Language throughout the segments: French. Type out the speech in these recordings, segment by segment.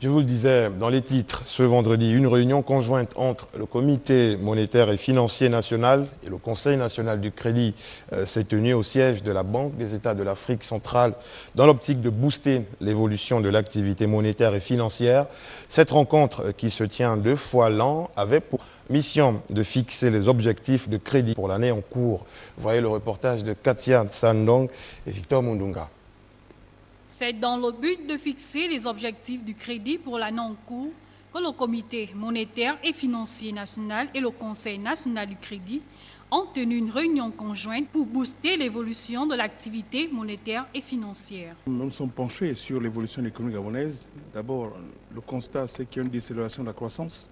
Je vous le disais dans les titres, ce vendredi, une réunion conjointe entre le Comité monétaire et financier national et le Conseil national du crédit s'est tenue au siège de la Banque des États de l'Afrique centrale dans l'optique de booster l'évolution de l'activité monétaire et financière. Cette rencontre, qui se tient 2 fois l'an, avait pour mission de fixer les objectifs de crédit pour l'année en cours. Vous voyez le reportage de Katia Sandong et Victor Mundunga. C'est dans le but de fixer les objectifs du crédit pour l'année en cours que le Comité monétaire et financier national et le Conseil national du crédit ont tenu une réunion conjointe pour booster l'évolution de l'activité monétaire et financière. Nous nous sommes penchés sur l'évolution de l'économie gabonaise. D'abord, le constat, c'est qu'il y a une décélération de la croissance.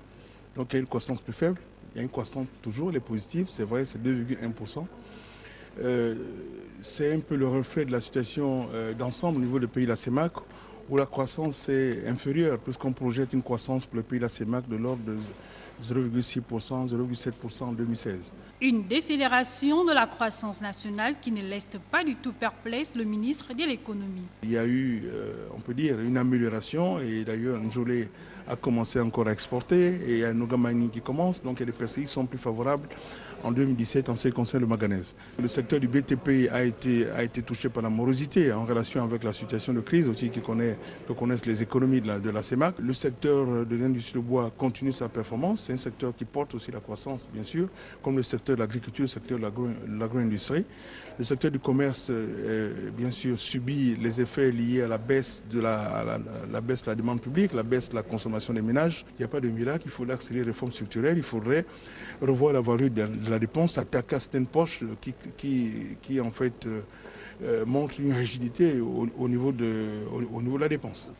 Donc, il y a une croissance plus faible. Il y a une croissance toujours, elle est positive, c'est vrai, c'est 2,1%. C'est un peu le reflet de la situation d'ensemble au niveau du pays de la CEMAC, où la croissance est inférieure, puisqu'on projette une croissance pour le pays de la CEMAC de l'ordre de 0,6%, 0,7% en 2016. Une décélération de la croissance nationale qui ne laisse pas du tout perplexe le ministre de l'économie. Il y a eu, on peut dire, une amélioration, et d'ailleurs Njolé a commencé encore à exporter, et il y a Nogamani qui commence, donc il y a des perspectives qui sont plus favorables en 2017 en ce qui concerne le manganèse. Le secteur du BTP a été touché par la morosité en relation avec la situation de crise aussi que connaissent les économies de la CEMAC. Le secteur de l'industrie du bois continue sa performance, c'est un secteur qui porte aussi la croissance bien sûr, comme le secteur de l'agriculture, le secteur de l'agro-industrie. Le secteur du commerce bien sûr subit les effets liés à la baisse de la baisse de la demande publique, la baisse de la consommation des ménages. Il n'y a pas de miracle, il faudrait accélérer les réformes structurelles, il faudrait revoir la valeur de la dépense, attaquer à certaines poches qui en fait montrent une rigidité au niveau de la dépense.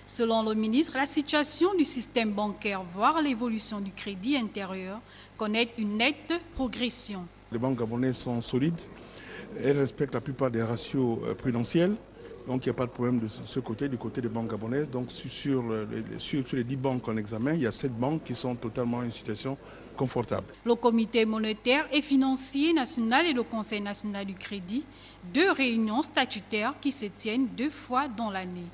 Selon le ministre, la situation du système bancaire, voire l'évolution du crédit intérieur, connaît une nette progression. Les banques gabonaises sont solides, elles respectent la plupart des ratios prudentiels. Donc il n'y a pas de problème de ce côté, du côté des banques gabonaises. Donc sur les 10 banques en examen, il y a 7 banques qui sont totalement en une situation confortable. Le Comité monétaire et financier national et le Conseil national du crédit, 2 réunions statutaires qui se tiennent 2 fois dans l'année.